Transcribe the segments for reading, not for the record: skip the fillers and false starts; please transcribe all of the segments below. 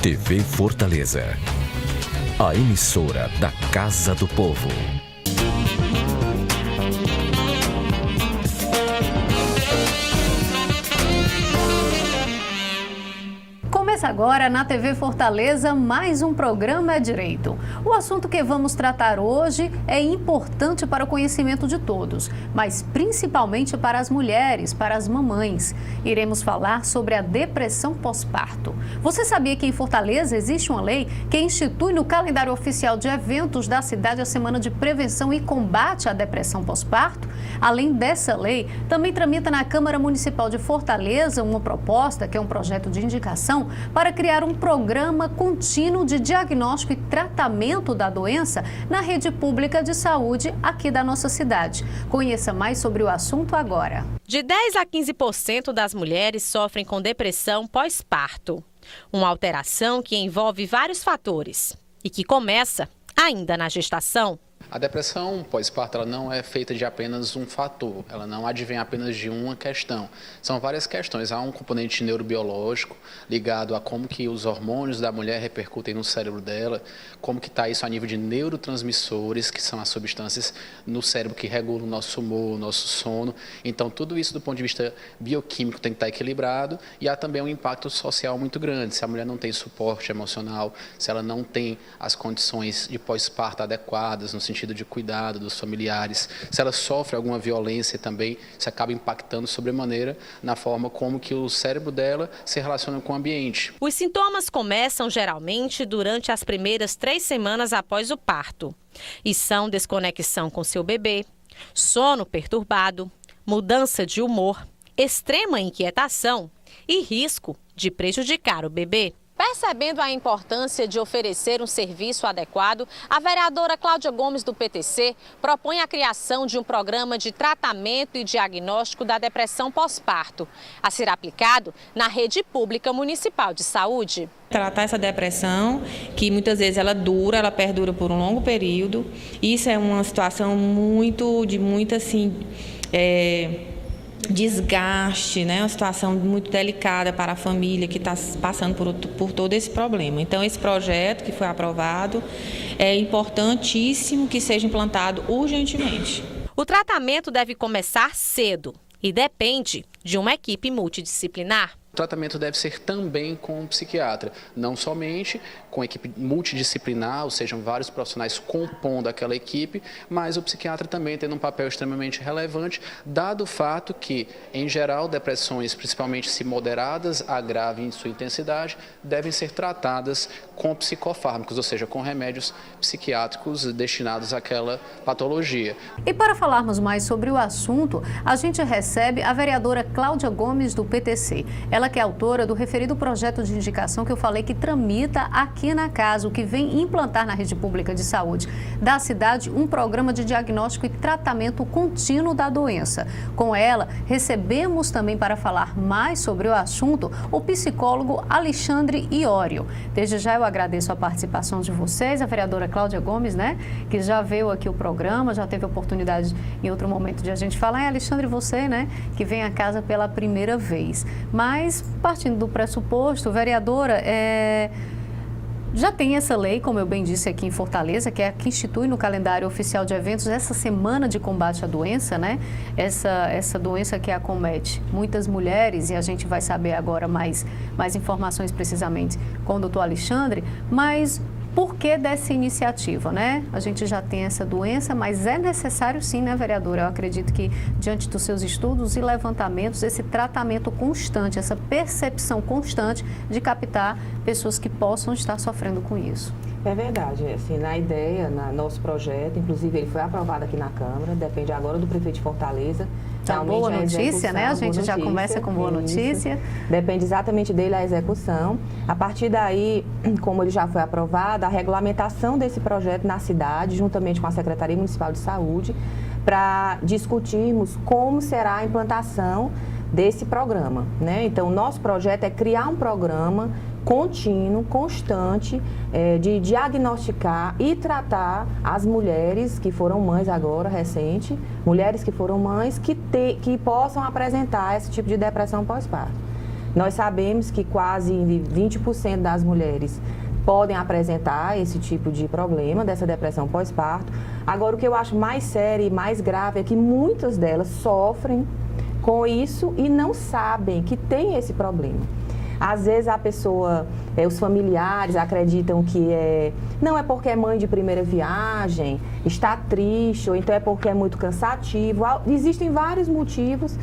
TV Fortaleza, a emissora da Casa do Povo. Começa agora na TV Fortaleza mais um programa É Direito. O assunto que vamos tratar hoje é importante para o conhecimento de todos, mas principalmente para as mulheres, para as mamães. Iremos falar sobre a depressão pós-parto. Você sabia que em Fortaleza existe uma lei que institui no calendário oficial de eventos da cidade a Semana de Prevenção e Combate à Depressão Pós-Parto? Além dessa lei, também tramita na Câmara Municipal de Fortaleza uma proposta, que é um projeto de indicação, para criar um programa contínuo de diagnóstico e tratamento da doença na rede pública de saúde aqui da nossa cidade. Conheça mais sobre o assunto agora. De 10 a 15% das mulheres sofrem com depressão pós-parto. Uma alteração que envolve vários fatores e que começa ainda na gestação. A depressão pós-parto ela não é feita de apenas um fator, ela não advém apenas de uma questão. São várias questões. Há um componente neurobiológico ligado a como que os hormônios da mulher repercutem no cérebro dela, como que está isso a nível de neurotransmissores, que são as substâncias no cérebro que regulam o nosso humor, o nosso sono. Então, tudo isso do ponto de vista bioquímico tem que estar equilibrado e há também um impacto social muito grande. Se a mulher não tem suporte emocional, se ela não tem as condições de pós-parto adequadas, no sentido de cuidado dos familiares, se ela sofre alguma violência também, isso acaba impactando sobremaneira na forma como que o cérebro dela se relaciona com o ambiente. Os sintomas começam geralmente durante as primeiras 3 semanas após o parto e são desconexão com seu bebê, sono perturbado, mudança de humor, extrema inquietação e risco de prejudicar o bebê. Percebendo a importância de oferecer um serviço adequado, a vereadora Cláudia Gomes, do PTC, propõe a criação de um programa de tratamento e diagnóstico da depressão pós-parto, a ser aplicado na rede pública municipal de saúde. Tratar essa depressão, que muitas vezes ela perdura por um longo período. Isso é uma situação muito desgaste, né? Uma situação muito delicada para a família que está passando por todo esse problema. Então, esse projeto que foi aprovado é importantíssimo que seja implantado urgentemente. O tratamento deve começar cedo e depende de uma equipe multidisciplinar. O tratamento deve ser também com um psiquiatra, não somente com equipe multidisciplinar, ou seja, vários profissionais compondo aquela equipe, mas o psiquiatra também tendo um papel extremamente relevante, dado o fato que, em geral, depressões, principalmente se moderadas a grave em sua intensidade, devem ser tratadas com psicofármacos, ou seja, com remédios psiquiátricos destinados àquela patologia. E para falarmos mais sobre o assunto, a gente recebe a vereadora Cláudia Gomes, do PTC. Ela que é autora do referido projeto de indicação que eu falei que tramita aqui na casa, o que vem implantar na rede pública de saúde da cidade um programa de diagnóstico e tratamento contínuo da doença. Com ela, recebemos também para falar mais sobre o assunto o psicólogo Alexandre Iório. Desde já eu agradeço a participação de vocês, a vereadora Cláudia Gomes, né, que já veio aqui o programa, já teve a oportunidade em outro momento de a gente falar. E Alexandre, você, né, que vem à casa pela primeira vez. Mas partindo do pressuposto, vereadora, já tem essa lei, como eu bem disse aqui em Fortaleza, que é a que institui no calendário oficial de eventos essa semana de combate à doença, né? Essa doença que acomete muitas mulheres, e a gente vai saber agora mais informações precisamente com o doutor Alexandre, mas por que dessa iniciativa, né? A gente já tem essa doença, mas é necessário sim, né, vereadora? Eu acredito que, diante dos seus estudos e levantamentos, esse tratamento constante, essa percepção constante de captar pessoas que possam estar sofrendo com isso. É verdade, assim, na ideia, no nosso projeto, inclusive ele foi aprovado aqui na Câmara, depende agora do prefeito de Fortaleza. Então, boa notícia, né? A gente já começa com boa notícia. Depende exatamente dele a execução. A partir daí, como ele já foi aprovado, a regulamentação desse projeto na cidade, juntamente com a Secretaria Municipal de Saúde, para discutirmos como será a implantação desse programa, né? Então, o nosso projeto é criar um programa contínuo, constante, de diagnosticar e tratar as mulheres que foram mães agora, recente, mulheres que foram mães que possam apresentar esse tipo de depressão pós-parto. Nós sabemos que quase 20% das mulheres podem apresentar esse tipo de problema, dessa depressão pós-parto. Agora, o que eu acho mais sério e mais grave é que muitas delas sofrem com isso e não sabem que tem esse problema. Às vezes a pessoa, os familiares acreditam que não é porque é mãe de primeira viagem, está triste, ou então é porque é muito cansativo. Existem vários motivos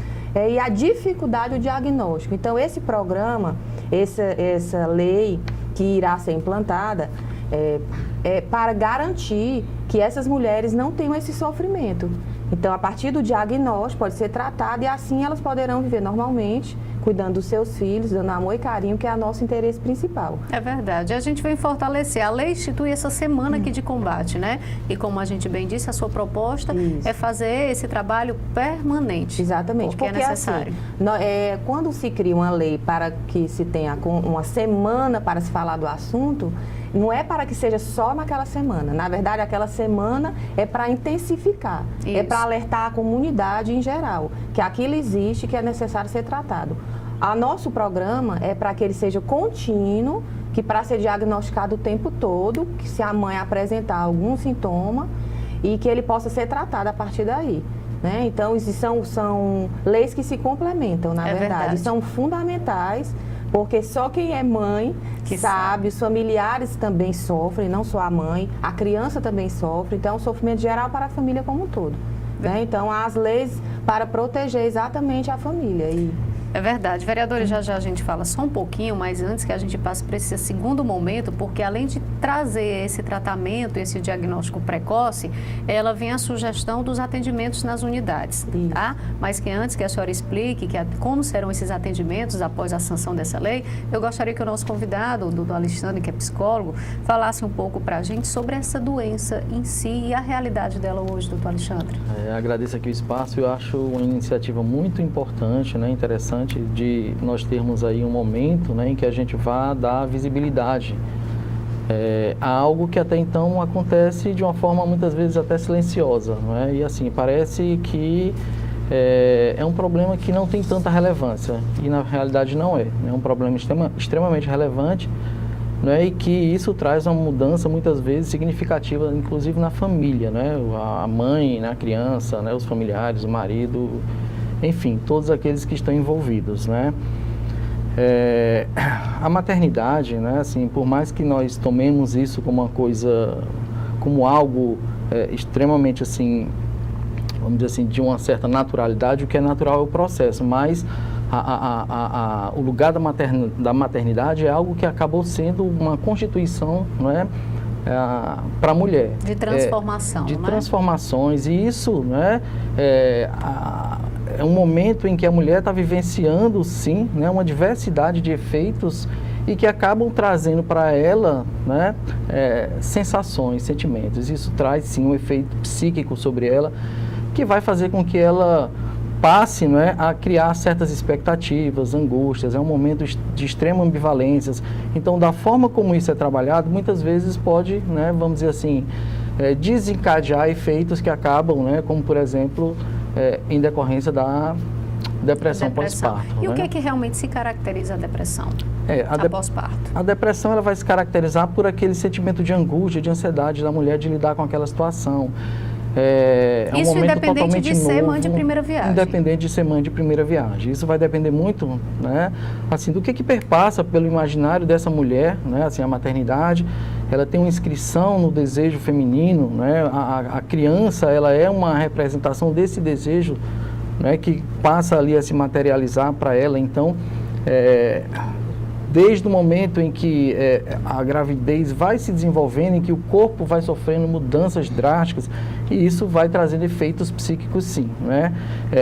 e a dificuldade do diagnóstico. Então, esse programa, essa lei que irá ser implantada, é para garantir que essas mulheres não tenham esse sofrimento. Então, a partir do diagnóstico, pode ser tratado e assim elas poderão viver normalmente, cuidando dos seus filhos, dando amor e carinho, que é o nosso interesse principal. É verdade. A gente vem fortalecer. A lei institui essa semana aqui de combate, né? E como a gente bem disse, a sua proposta é fazer esse trabalho permanente. Exatamente. Porque é necessário. Assim, quando se cria uma lei para que se tenha uma semana para se falar do assunto, não é para que seja só naquela semana. Na verdade, aquela semana é para intensificar. Isso. É para alertar a comunidade em geral que aquilo existe e que é necessário ser tratado. O nosso programa é para que ele seja contínuo, que para ser diagnosticado o tempo todo, que se a mãe apresentar algum sintoma e que ele possa ser tratado a partir daí. Né? Então, são leis que se complementam, na verdade. São fundamentais, porque só quem é mãe que sabe, os familiares também sofrem, não só a mãe, a criança também sofre, então é um sofrimento geral para a família como um todo. Né? Então, há as leis para proteger exatamente a família. É verdade. Vereadora, já a gente fala só um pouquinho, mas antes que a gente passe para esse segundo momento, porque além de trazer esse tratamento, esse diagnóstico precoce, ela vem a sugestão dos atendimentos nas unidades, tá? Mas que antes que a senhora explique como serão esses atendimentos após a sanção dessa lei, eu gostaria que o nosso convidado, o doutor Alexandre, que é psicólogo, falasse um pouco para a gente sobre essa doença em si e a realidade dela hoje, doutor Alexandre. Agradeço aqui o espaço, eu acho uma iniciativa muito importante, né, interessante, de nós termos aí um momento, né, em que a gente vá dar visibilidade a algo que até então acontece de uma forma muitas vezes até silenciosa, não é? E assim, parece que é um problema que não tem tanta relevância e na realidade não é. É um problema extremamente relevante, não é? E que isso traz uma mudança muitas vezes significativa, inclusive na família, né? A mãe, né? A criança, né? Os familiares, o marido, enfim, todos aqueles que estão envolvidos, né? A maternidade, né? Assim, por mais que nós tomemos isso como uma coisa, como algo extremamente assim, vamos dizer assim, de uma certa naturalidade, o que é natural é o processo, mas o lugar da maternidade é algo que acabou sendo uma constituição, não é? Para a mulher. De transformação, de transformações, e isso, né, é um momento em que a mulher está vivenciando, sim, né, uma diversidade de efeitos e que acabam trazendo para ela, né, sensações, sentimentos. Isso traz, sim, um efeito psíquico sobre ela que vai fazer com que ela passe, né, a criar certas expectativas, angústias. É um momento de extrema ambivalências. Então, da forma como isso é trabalhado, muitas vezes pode, né, vamos dizer assim, desencadear efeitos que acabam, né, como por exemplo, em decorrência da depressão pós-parto. E né? O que é que realmente se caracteriza a depressão após parto? A depressão ela vai se caracterizar por aquele sentimento de angústia, de ansiedade da mulher de lidar com aquela situação. Isso um momento independente de ser novo, mãe de primeira viagem. Independente de ser mãe de primeira viagem. Isso vai depender muito, né, assim, do que perpassa pelo imaginário dessa mulher, né, assim, a maternidade. Ela tem uma inscrição no desejo feminino, né, a criança ela é uma representação desse desejo, né, que passa ali a se materializar para ela. Então, desde o momento em que a gravidez vai se desenvolvendo, em que o corpo vai sofrendo mudanças drásticas, e isso vai trazendo efeitos psíquicos, sim, né?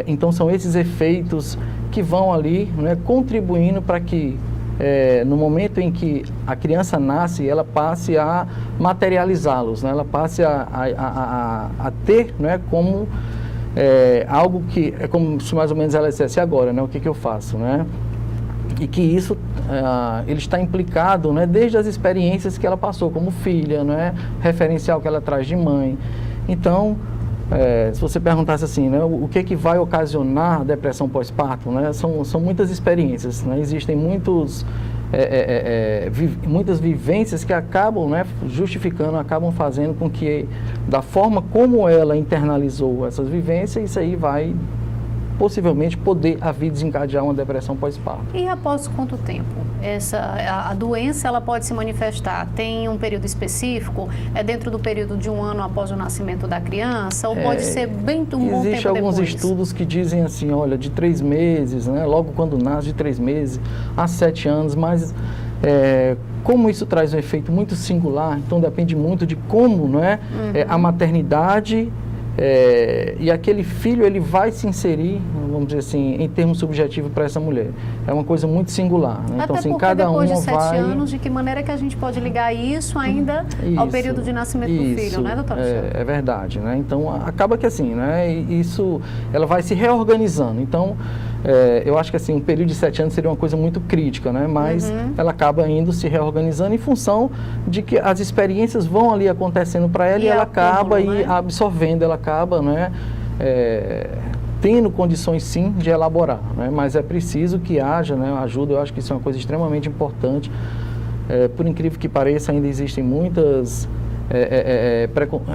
Então, são esses efeitos que vão ali, né, contribuindo para que, no momento em que a criança nasce, ela passe a materializá-los, né? Ela passe a ter, né, como algo que é como se mais ou menos ela dissesse agora, né? O que eu faço, né? E que isso ele está implicado, né, desde as experiências que ela passou como filha, né, referencial que ela traz de mãe. Então, se você perguntasse assim, né, o que vai ocasionar a depressão pós-parto, né, são muitas experiências, né, existem muitas vivências que acabam, né, justificando, acabam fazendo com que, da forma como ela internalizou essas vivências, isso aí vai possivelmente poder vir desencadear uma depressão pós-parto. E após quanto tempo? A doença ela pode se manifestar? Tem um período específico? É dentro do período de 1 ano após o nascimento da criança? Ou pode ser bem um bom tempo depois? Existem alguns estudos que dizem assim, olha, de 3 meses, né, logo quando nasce, de 3 meses a 7 anos, mas como isso traz um efeito muito singular, então depende muito de como, não é, a maternidade e aquele filho ele vai se inserir, vamos dizer assim, em termos subjetivos para essa mulher. É uma coisa muito singular, né? Então, assim, cada depois uma de 7 anos, de que maneira que a gente pode ligar isso ainda ao período de nascimento do filho, né, doutora? É verdade, né? Então, acaba que assim, né? Isso, ela vai se reorganizando. Então, eu acho que assim, um período de 7 anos seria uma coisa muito crítica, né? Mas ela acaba indo se reorganizando em função de que as experiências vão ali acontecendo para ela e ela acaba absorvendo, ela acaba, né, tendo condições sim de elaborar, né? Mas é preciso que haja, né, ajuda. Eu acho que isso é uma coisa extremamente importante. Por incrível que pareça, ainda existem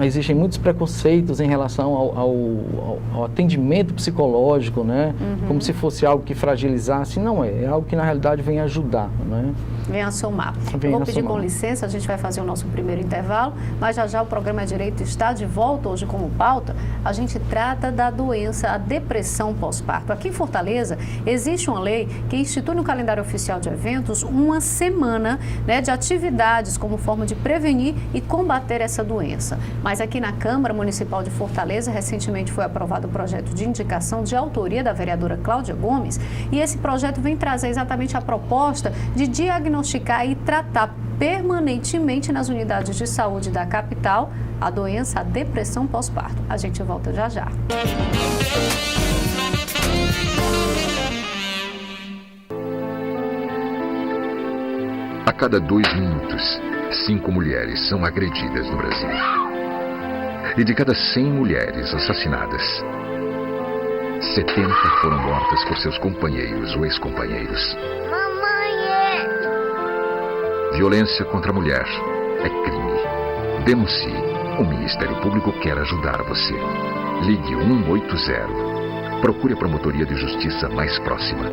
existem muitos preconceitos em relação ao atendimento psicológico, né? Como se fosse algo que fragilizasse. Não é algo que na realidade vem ajudar, né? Vem a somar. Vou pedir com licença, a gente vai fazer o nosso primeiro intervalo, mas já o programa Direito está de volta. Hoje como pauta, a gente trata da doença, a depressão pós-parto. Aqui em Fortaleza, existe uma lei que institui no calendário oficial de eventos uma semana, né, de atividades como forma de prevenir e combater essa doença. Mas aqui na Câmara Municipal de Fortaleza, recentemente foi aprovado o projeto de indicação de autoria da vereadora Cláudia Gomes, e esse projeto vem trazer exatamente a proposta de diagnosticar e tratar permanentemente nas unidades de saúde da capital a doença, a depressão pós-parto. A gente volta já já. A cada 2 minutos, 5 mulheres são agredidas no Brasil. E de cada 100 mulheres assassinadas, 70 foram mortas por seus companheiros ou ex-companheiros. Violência contra a mulher é crime. Denuncie. O Ministério Público quer ajudar você. Ligue 180. Procure a promotoria de justiça mais próxima.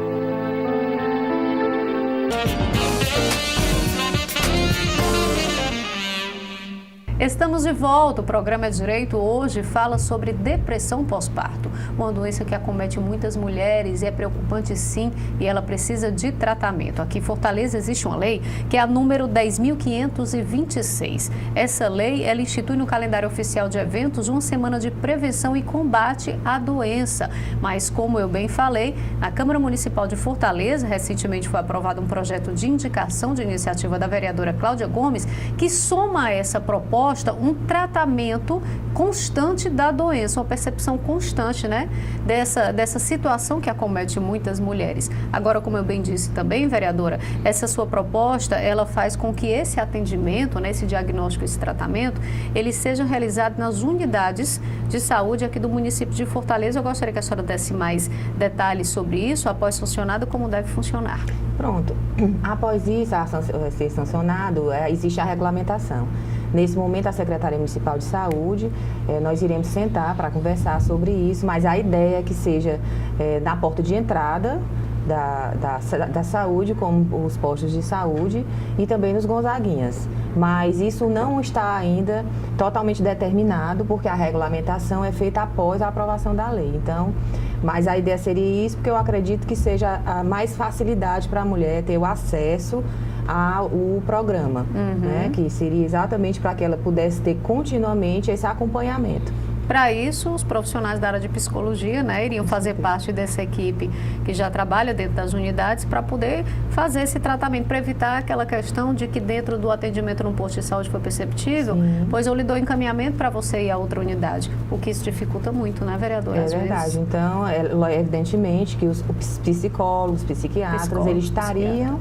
Estamos de volta. O programa Direito hoje fala sobre depressão pós-parto, uma doença que acomete muitas mulheres e é preocupante sim, e ela precisa de tratamento. Aqui em Fortaleza existe uma lei que é a número 10.526. Essa lei, ela institui no calendário oficial de eventos uma semana de prevenção e combate à doença. Mas como eu bem falei, na Câmara Municipal de Fortaleza, recentemente foi aprovado um projeto de indicação de iniciativa da vereadora Cláudia Gomes, que soma a essa proposta um tratamento constante da doença, uma percepção constante, né, dessa situação que acomete muitas mulheres. Agora, como eu bem disse também, vereadora, essa sua proposta, ela faz com que esse atendimento, né, esse diagnóstico, esse tratamento, ele seja realizado nas unidades de saúde aqui do município de Fortaleza. Eu gostaria que a senhora desse mais detalhes sobre isso, após funcionado, como deve funcionar. Pronto. Após isso, ser sancionado, existe a regulamentação. Nesse momento, a Secretaria Municipal de Saúde, nós iremos sentar para conversar sobre isso, mas a ideia é que seja na porta de entrada da saúde, como os postos de saúde e também nos Gonzaguinhas. Mas isso não está ainda totalmente determinado, porque a regulamentação é feita após a aprovação da lei. Então, mas a ideia seria isso, porque eu acredito que seja a mais facilidade para a mulher ter o acesso ao programa, né? Que seria exatamente para que ela pudesse ter continuamente esse acompanhamento. Para isso, os profissionais da área de psicologia, né, iriam fazer parte dessa equipe que já trabalha dentro das unidades para poder fazer esse tratamento, para evitar aquela questão de que dentro do atendimento no posto de saúde foi perceptível, pois eu lhe dou encaminhamento para você ir a outra unidade, o que isso dificulta muito, né, vereadora? É verdade. Então, evidentemente que os psicólogos, psiquiatras, eles estariam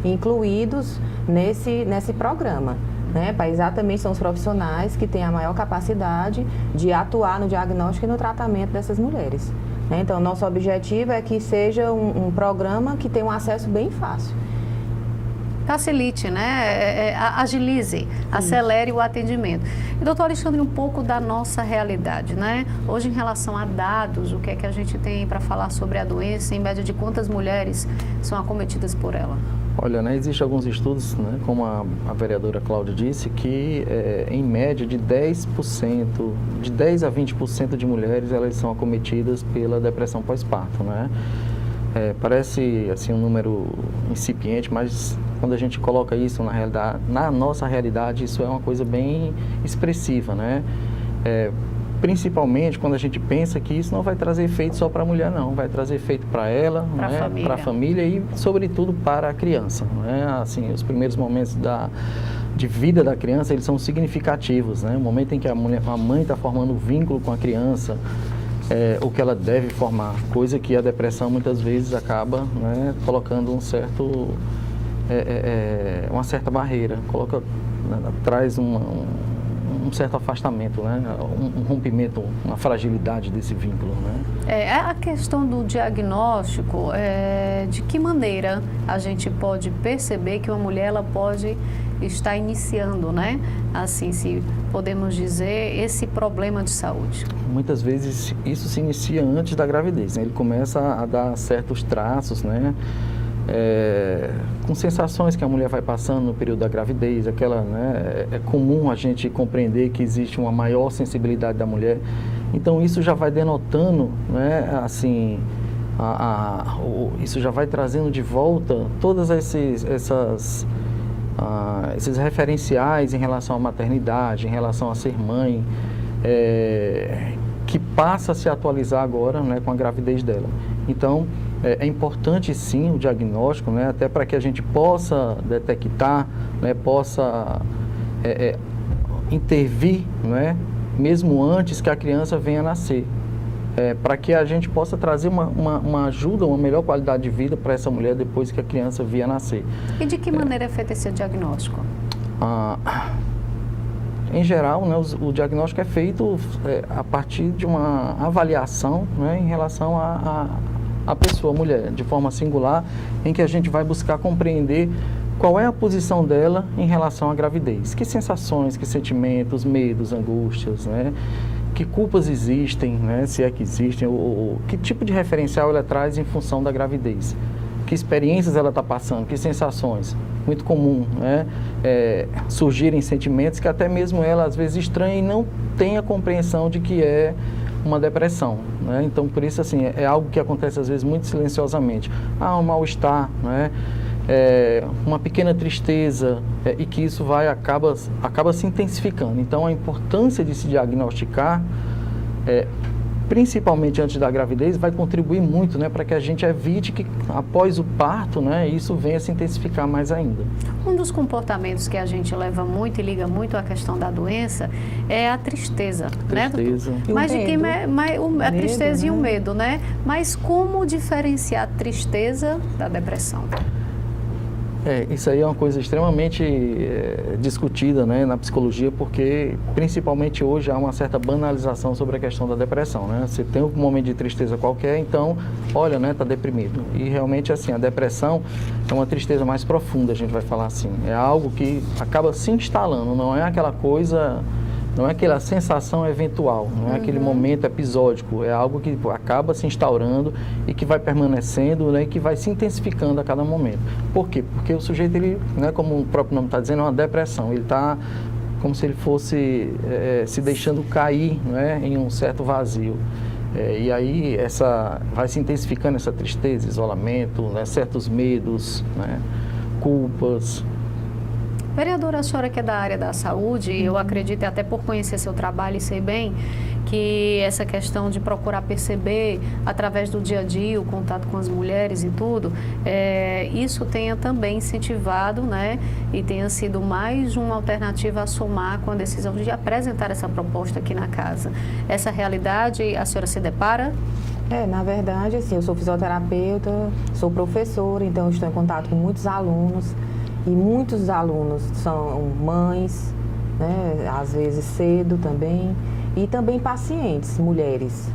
incluídos nesse programa. né? Exatamente são os profissionais que têm a maior capacidade de atuar no diagnóstico e no tratamento dessas mulheres. Né? Então, nosso objetivo é que seja um programa que tenha um acesso bem fácil. Facilite, né? Agilize, acelere o atendimento. E, doutor Alexandre, um pouco da nossa realidade, né? Hoje, em relação a dados, o que é que a gente tem para falar sobre a doença, em média de quantas mulheres são acometidas por ela? Olha, né, existem alguns estudos, né, como a vereadora Cláudia disse, que em média de 10% a 20% de mulheres elas são acometidas pela depressão pós-parto, né? Parece assim um número incipiente, mas quando a gente coloca isso na nossa realidade, isso é uma coisa bem expressiva, né? Principalmente quando a gente pensa que isso não vai trazer efeito só para a mulher, não. Vai trazer efeito para ela, para a família e, sobretudo, para a criança. Né? Assim, os primeiros momentos de vida da criança, eles são significativos. Né? O momento em que a mãe está formando um vínculo com a criança, o que ela deve formar. Coisa que a depressão, muitas vezes, acaba, né, colocando uma certa barreira. Traz um certo afastamento, né? Um rompimento, uma fragilidade desse vínculo. Né? A questão do diagnóstico, de que maneira a gente pode perceber que uma mulher ela pode estar iniciando, né? Assim, se podemos dizer, esse problema de saúde? Muitas vezes isso se inicia antes da gravidez, né? Ele começa a dar certos traços, né? Com sensações que a mulher vai passando no período da gravidez, né, é comum a gente compreender que existe uma maior sensibilidade da mulher, então isso já vai denotando, né, assim, isso já vai trazendo de volta todas esses referenciais em relação à maternidade, em relação a ser mãe, que passa a se atualizar agora, né, com a gravidez dela. Então, é importante sim o diagnóstico, né, até para que a gente possa detectar, né, possa intervir, né, mesmo antes que a criança venha a nascer, para que a gente possa trazer uma ajuda, uma melhor qualidade de vida para essa mulher depois que a criança vier a nascer. E de que maneira é feito esse diagnóstico? Em geral, né, o diagnóstico é feito a partir de uma avaliação, né, em relação à pessoa, a mulher, de forma singular, em que a gente vai buscar compreender qual é a posição dela em relação à gravidez. Que sensações, que sentimentos, medos, angústias, né, que culpas existem, né, se é que existem, ou que tipo de referencial ela traz em função da gravidez. Que experiências ela está passando, que sensações. Muito comum, né, surgirem sentimentos que até mesmo ela às vezes estranha e não tem a compreensão de que é uma depressão, né? Então, por isso, assim, é algo que acontece às vezes muito silenciosamente. Um mal-estar, né? Uma pequena tristeza, e que isso acaba se intensificando. Então, a importância de se diagnosticar, principalmente antes da gravidez, vai contribuir muito, né, para que a gente evite que após o parto, né, isso venha a se intensificar mais ainda. Um dos comportamentos que a gente leva muito e liga muito à questão da doença é a tristeza, né? Mas de quem a tristeza, né? E o medo, né? Mas como diferenciar a tristeza da depressão? Isso aí é uma coisa extremamente discutida, né, na psicologia, porque principalmente hoje há uma certa banalização sobre a questão da depressão, né? Você tem um momento de tristeza qualquer, então, olha, né, tá deprimido. E realmente, assim, a depressão é uma tristeza mais profunda, a gente vai falar assim. É algo que acaba se instalando, não é aquela coisa... Não é aquela sensação eventual, não é aquele momento episódico, é algo que acaba se instaurando e que vai permanecendo, né, e que vai se intensificando a cada momento. Por quê? Porque o sujeito, ele, né, como o próprio nome está dizendo, é uma depressão. Ele está como se ele fosse se deixando cair, né, em um certo vazio. E aí vai se intensificando essa tristeza, isolamento, né, certos medos, né, culpas. Vereadora, a senhora que é da área da saúde, eu acredito, até por conhecer seu trabalho e sei bem, que essa questão de procurar perceber, através do dia a dia, o contato com as mulheres e tudo, isso tenha também incentivado, né, e tenha sido mais uma alternativa a somar com a decisão de apresentar essa proposta aqui na casa. Essa realidade, a senhora se depara? Na verdade, assim, eu sou fisioterapeuta, sou professora, então eu estou em contato com muitos alunos. e muitos alunos são mães, né, às vezes cedo também, e também pacientes, mulheres.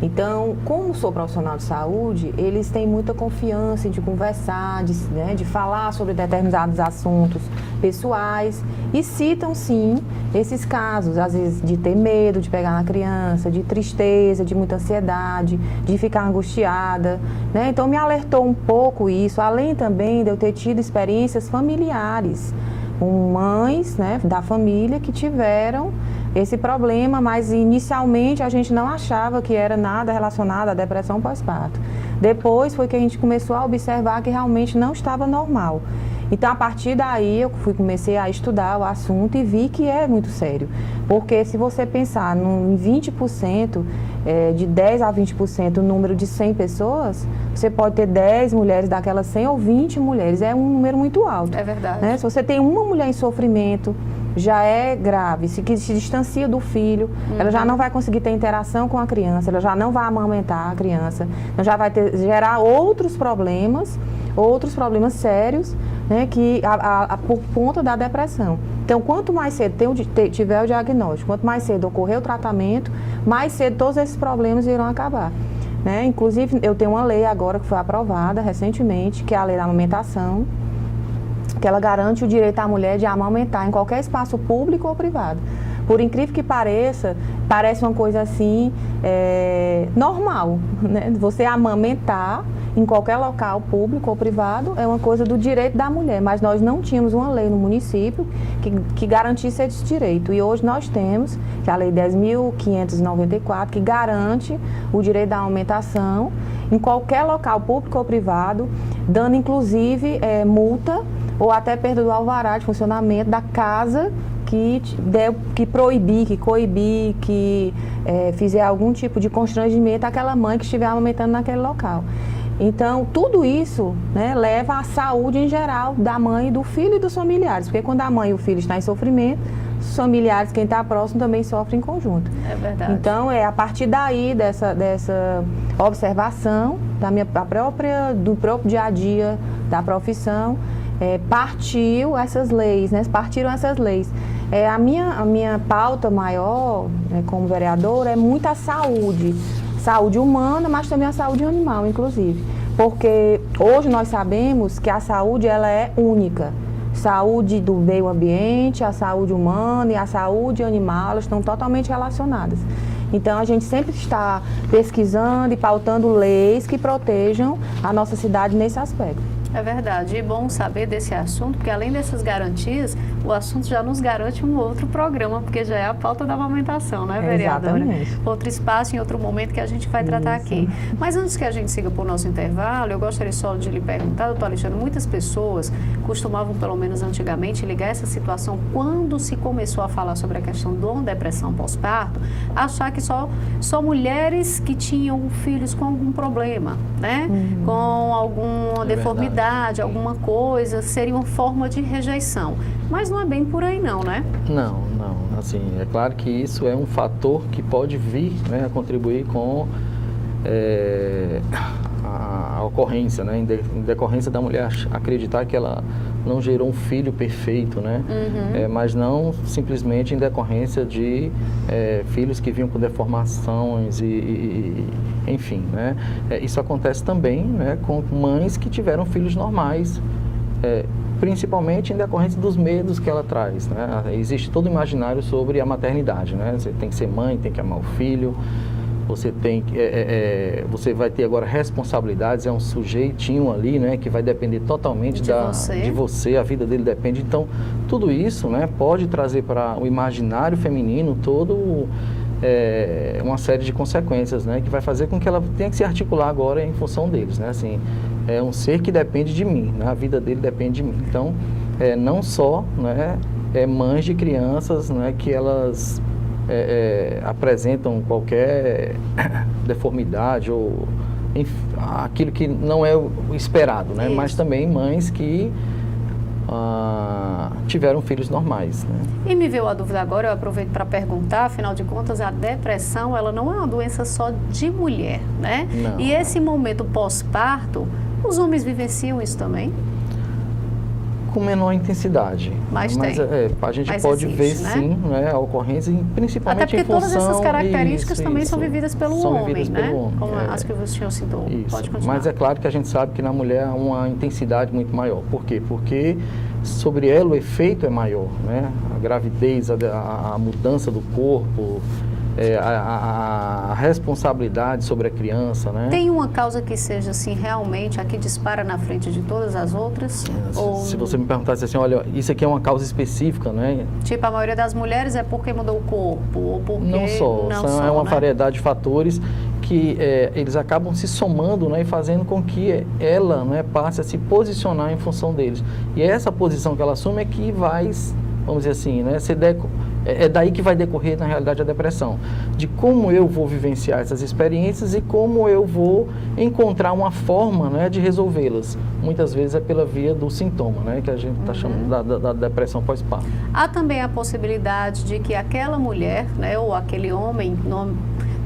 Então, como sou profissional de saúde, eles têm muita confiança de conversar, de falar sobre determinados assuntos pessoais e citam, sim, esses casos, às vezes de ter medo de pegar na criança, de tristeza, de muita ansiedade, de ficar angustiada, né? Então, me alertou um pouco isso, além também de eu ter tido experiências familiares com mães, né, da família que tiveram esse problema, mas inicialmente a gente não achava que era nada relacionado à depressão pós-parto. Depois foi que a gente começou a observar que realmente não estava normal. Então, a partir daí, eu comecei a estudar o assunto e vi que é muito sério. Porque se você pensar em 20%, de 10 a 20% o número de 100 pessoas, você pode ter 10 mulheres daquelas 100 ou 20 mulheres. É um número muito alto. É verdade. Né? Se você tem uma mulher em sofrimento, já é grave, se distancia do filho, ela já não vai conseguir ter interação com a criança, ela já não vai amamentar a criança, então já vai gerar outros problemas sérios, né, por conta da depressão. Então, quanto mais cedo tiver o diagnóstico, quanto mais cedo ocorrer o tratamento, mais cedo todos esses problemas irão acabar. Né? Inclusive, eu tenho uma lei agora que foi aprovada recentemente, que é a lei da amamentação, que ela garante o direito à mulher de amamentar em qualquer espaço público ou privado. Por incrível que pareça, parece uma coisa assim, normal, né? Você amamentar em qualquer local público ou privado é uma coisa do direito da mulher, mas nós não tínhamos uma lei no município que garantisse esse direito. E hoje nós temos, que é a Lei 10.594, que garante o direito da amamentação em qualquer local público ou privado, dando inclusive multa ou até perda do alvará de funcionamento da casa que proibir, que coibir, que fizer algum tipo de constrangimento àquela mãe que estiver amamentando naquele local. Então, tudo isso, né, leva à saúde em geral da mãe, do filho e dos familiares, porque quando a mãe e o filho estão em sofrimento, os familiares, quem está próximo, também sofrem em conjunto. É verdade. Então, a partir daí, dessa observação do próprio dia a dia da profissão, partiram essas leis. A minha pauta maior, né, como vereadora, é muito a saúde humana, mas também a saúde animal, inclusive. Porque hoje nós sabemos que a saúde ela é única. Saúde do meio ambiente, a saúde humana e a saúde animal, elas estão totalmente relacionadas. Então, a gente sempre está pesquisando e pautando leis que protejam a nossa cidade nesse aspecto. É verdade, e bom saber desse assunto, porque além dessas garantias, o assunto já nos garante um outro programa, porque já é a pauta da amamentação, não é, vereadora? Exatamente. Outro espaço, em outro momento que a gente vai tratar aqui. Mas antes que a gente siga para o nosso intervalo, eu gostaria só de lhe perguntar, doutor Alexandre, muitas pessoas costumavam, pelo menos antigamente, ligar essa situação quando se começou a falar sobre a questão da depressão pós-parto, achar que só mulheres que tinham filhos com algum problema, né? Com alguma deformidade, alguma coisa, seria uma forma de rejeição. Mas não é bem por aí não, né? Não. Assim, é claro que isso é um fator que pode vir, né, a contribuir com a ocorrência, né, em decorrência da mulher acreditar que ela não gerou um filho perfeito, né? Mas não simplesmente em decorrência de filhos que vinham com deformações enfim, né? Isso acontece também, né, com mães que tiveram filhos normais, principalmente em decorrência dos medos que ela traz, né? Existe todo o imaginário sobre a maternidade, né? Você tem que ser mãe, tem que amar o filho, você você vai ter agora responsabilidades, é um sujeitinho ali, né, que vai depender totalmente de você, a vida dele depende. Então, tudo isso, né, pode trazer para o imaginário feminino uma série de consequências, né, que vai fazer com que ela tenha que se articular agora em função deles, né? Assim, é um ser que depende de mim, né? A vida dele depende de mim. Então, não só, né, mães de crianças, né, que elas apresentam qualquer deformidade ou enfim, aquilo que não é o esperado, né? Mas também mães que tiveram filhos normais, né? E me veio a dúvida agora, eu aproveito para perguntar, afinal de contas, a depressão, ela não é uma doença só de mulher, né? Não. E esse momento pós-parto, os homens vivenciam isso também? com menor intensidade. Mas tem. A gente Mas pode ver existe, né? sim, né, a ocorrência, principalmente até porque em função... todas essas características também são isso. vividas pelo São homem, vividas né? pelo homem, Como as que o senhor citou. Isso. Pode continuar. Mas é claro que a gente sabe que na mulher há uma intensidade muito maior. Por quê? Porque sobre ela o efeito é maior, né? A gravidez, a mudança do corpo, a responsabilidade sobre a criança, né? Tem uma causa que seja assim, realmente, a que dispara na frente de todas as outras? Se você me perguntasse assim, olha, isso aqui é uma causa específica, né? Tipo, a maioria das mulheres é porque mudou o corpo, ou porque... Não só, é uma variedade de fatores que eles acabam se somando, né, e fazendo com que ela, né, passe a se posicionar em função deles. E essa posição que ela assume é que vai, vamos dizer assim, né, é daí que vai decorrer, na realidade, a depressão. De como eu vou vivenciar essas experiências e como eu vou encontrar uma forma, né, de resolvê-las. Muitas vezes é pela via do sintoma, né, que a gente está chamando da depressão pós-parto. Há também a possibilidade de que aquela mulher, né, ou aquele homem,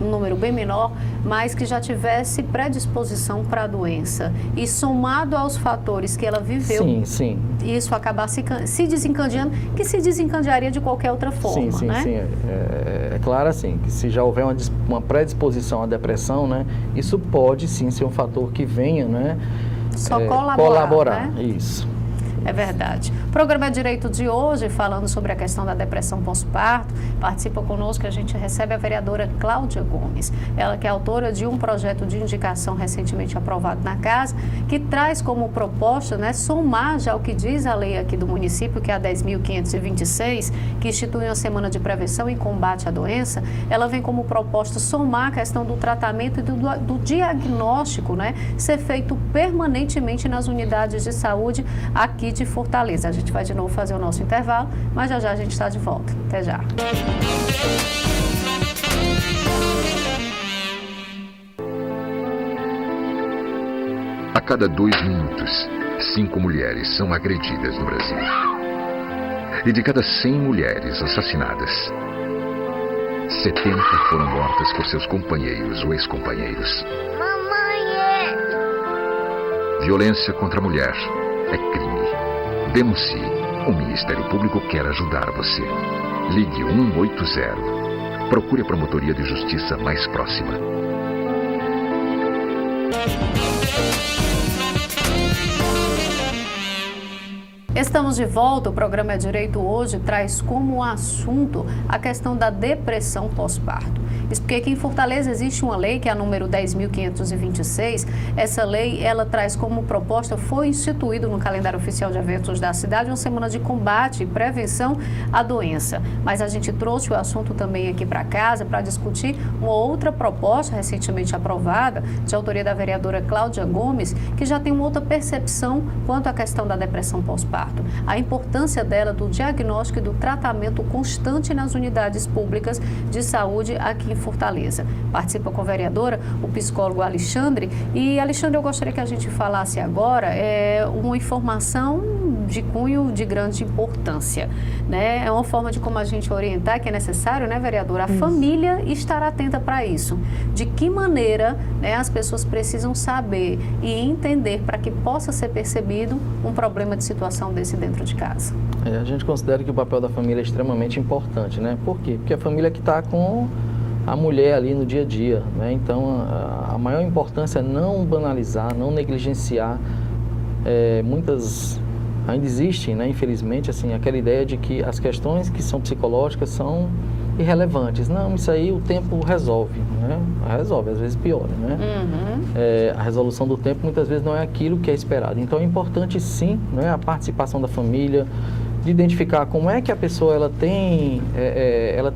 um número bem menor, mas que já tivesse predisposição para a doença. E somado aos fatores que ela viveu, sim. isso acabar se desencadeando, que se desencadearia de qualquer outra forma, sim, né? Sim. É claro assim, que se já houver uma predisposição à depressão, né, isso pode sim ser um fator que venha, né, só colaborar, né? Isso. É verdade. O programa Direito de hoje, falando sobre a questão da depressão pós-parto, participa conosco, a gente recebe a vereadora Cláudia Gomes. Ela que é autora de um projeto de indicação recentemente aprovado na Casa, que traz como proposta, né, somar já o que diz a lei aqui do município, que é a 10.526, que institui uma semana de prevenção e combate à doença. Ela vem como proposta somar a questão do tratamento e do diagnóstico, né, ser feito permanentemente nas unidades de saúde aqui de Fortaleza. A gente vai de novo fazer o nosso intervalo, mas já a gente está de volta. Até já. A cada 2 minutos, 5 mulheres são agredidas no Brasil. E de cada 100 mulheres assassinadas, 70 foram mortas por seus companheiros ou ex-companheiros. Mamãe! Violência contra a mulher é crime. Denuncie. O Ministério Público quer ajudar você. Ligue 180. Procure a promotoria de justiça mais próxima. Estamos de volta. O programa Direito hoje traz como assunto a questão da depressão pós-parto. Isso porque aqui em Fortaleza existe uma lei, que é a número 10.526. Essa lei, ela traz como proposta, foi instituído no calendário oficial de eventos da cidade, uma semana de combate e prevenção à doença. Mas a gente trouxe o assunto também aqui para casa para discutir uma outra proposta recentemente aprovada, de autoria da vereadora Cláudia Gomes, que já tem uma outra percepção quanto à questão da depressão pós-parto. A importância dela do diagnóstico e do tratamento constante nas unidades públicas de saúde aqui em Fortaleza. Participa com a vereadora o psicólogo Alexandre. E, Alexandre, eu gostaria que a gente falasse agora uma informação de cunho de grande importância, né? É uma forma de como a gente orientar, que é necessário, né, vereadora? A família estar atenta para isso. De que maneira, né, as pessoas precisam saber e entender para que possa ser percebido um problema de situação desse dentro de casa. A gente considera que o papel da família é extremamente importante, né? Por quê? Porque a família que está com a mulher ali no dia a dia, né? Então, a maior importância é não banalizar, não negligenciar. Ainda existe, né, infelizmente, assim, aquela ideia de que as questões que são psicológicas são irrelevantes. Não, isso aí o tempo resolve, né? Resolve, às vezes piora, né? A resolução do tempo muitas vezes não é aquilo que é esperado. Então é importante sim, né, a participação da família, de identificar como é que a pessoa ela tem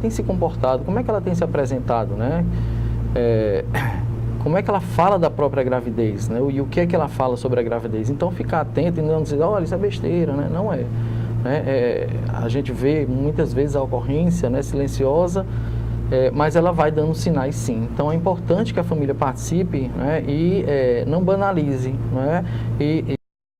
se comportado, como é que ela tem se apresentado, né? Como é que ela fala da própria gravidez, né? E o que é que ela fala sobre a gravidez. Então ficar atento e não dizer, olha, isso é besteira, né? Não é. A gente vê muitas vezes a ocorrência, né, silenciosa, mas ela vai dando sinais sim. Então é importante que a família participe, né, e não banalize, né, e